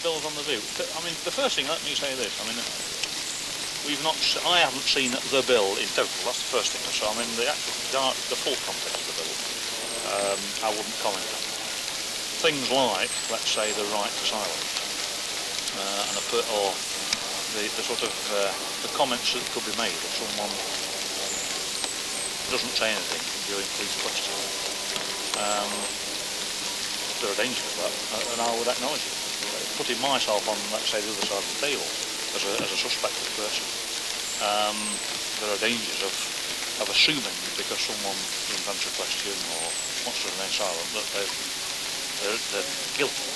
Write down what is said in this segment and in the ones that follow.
bills on the View. I mean, the first thing, let me say this. I mean, I haven't seen the bill in total. That's the first thing. So I mean, the full context of the bill, I wouldn't comment on. Things like, let's say, the right to silence, or the sort of the comments that could be made if someone doesn't say anything during police questioning. There are dangers of that, and I would acknowledge it. Putting myself on, let's say, the other side of the table as a suspected person, there are dangers of assuming because someone doesn't answer a question or wants to remain silent that they're guilty.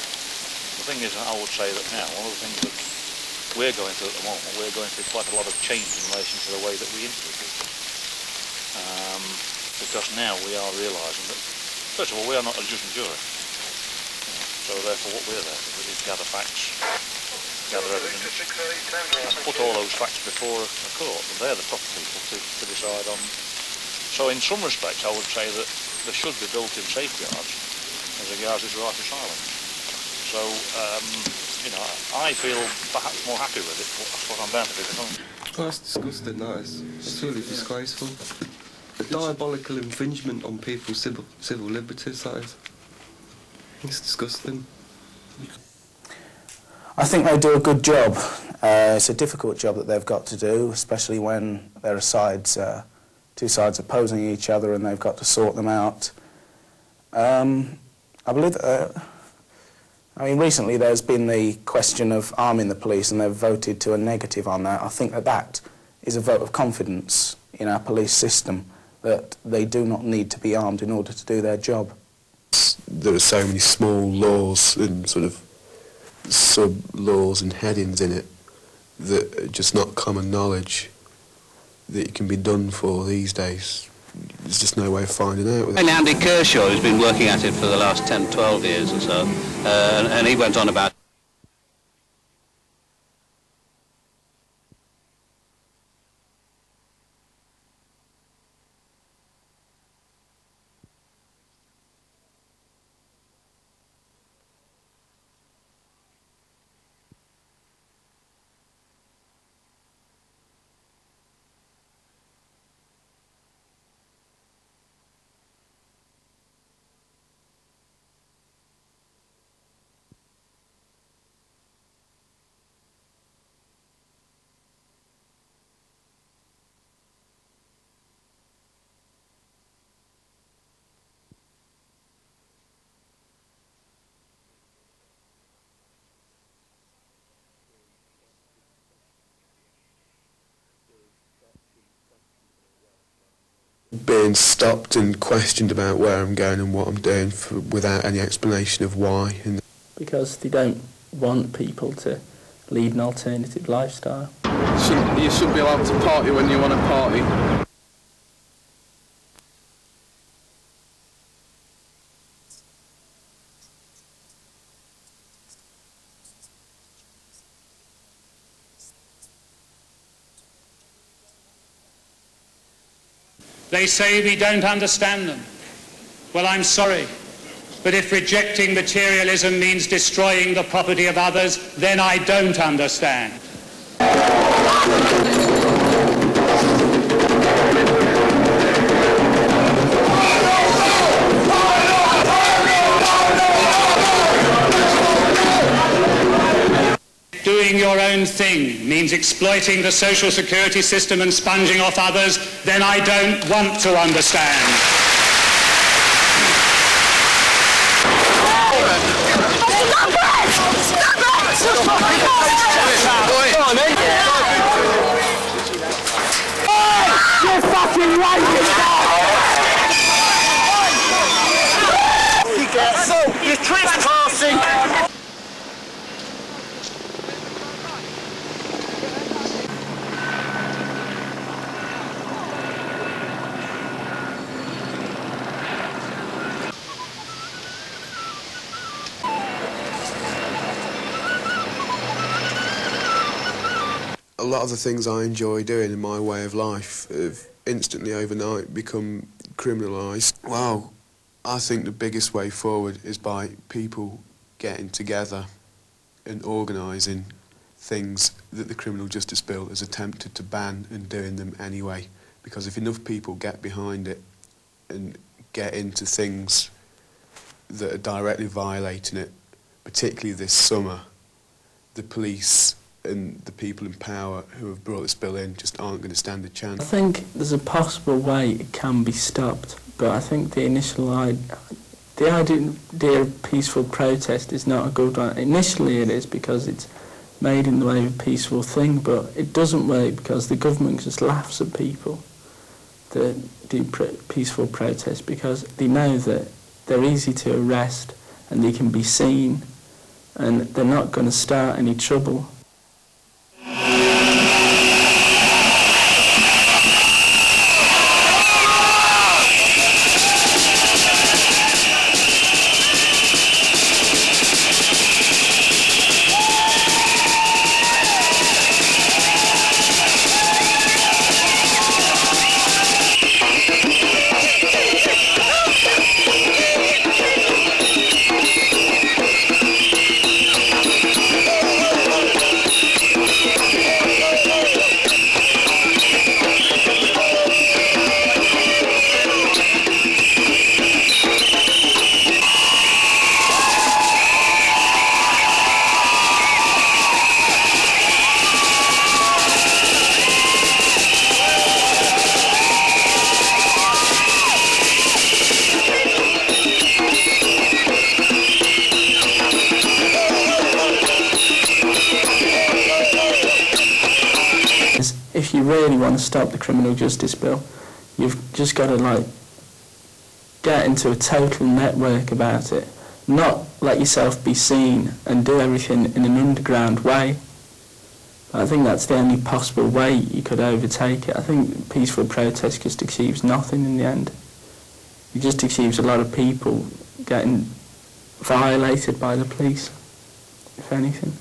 The thing is, I would say that now, one of the things that we're going through at the moment, we're going through quite a lot of change in relation to the way that we interview people. Because now we are realising that, first of all, we are not a judge and jury. So therefore what we're there to do is gather facts, gather evidence, and put all those facts before a court. And they're the proper people to decide on. So in some respects I would say that there should be built-in safeguards as regards this right to silence. So, you know, I feel perhaps more happy with it, but that's what I'm bound to do. Well, that's disgusting, that is. It's really disgraceful. A diabolical infringement on people's civil liberties, that is. It's disgusting. I think they do a good job. It's a difficult job that they've got to do, especially when there are two sides opposing each other and they've got to sort them out. I believe that, I mean, recently there's been the question of arming the police and they've voted to a negative on that. I think that that is a vote of confidence in our police system, that they do not need to be armed in order to do their job. There are so many small laws and sort of sub-laws and headings in it that are just not common knowledge that it can be done for these days. There's just no way of finding out with it. And Andy Kershaw, who's been working at it for the last 10, 12 years or so, and he went on about being stopped and questioned about where I'm going and what I'm doing without any explanation of why. Because they don't want people to lead an alternative lifestyle. You shouldn't be allowed to party when you want to party. They say we don't understand them. Well, I'm sorry, but if rejecting materialism means destroying the property of others, then I don't understand. Doing your own thing means exploiting the social security system and sponging off others, then I don't want to understand. You're fucking racist! You're trespassing! A lot of the things I enjoy doing in my way of life have instantly overnight become criminalised. Well, I think the biggest way forward is by people getting together and organising things that the Criminal Justice Bill has attempted to ban and doing them anyway. Because if enough people get behind it and get into things that are directly violating it, particularly this summer, the police and the people in power who have brought this bill in just aren't going to stand a chance. I think there's a possible way it can be stopped, but I think the idea of peaceful protest is not a good one. Initially it is because it's made in the way of a peaceful thing, but it doesn't work because the government just laughs at people that do peaceful protest because they know that they're easy to arrest and they can be seen and they're not going to start any trouble. If you really want to stop the Criminal Justice Bill, you've just got to get into a total network about it, not let yourself be seen and do everything in an underground way. I think that's the only possible way you could overtake it. I think peaceful protest just achieves nothing in the end. It just achieves a lot of people getting violated by the police, if anything.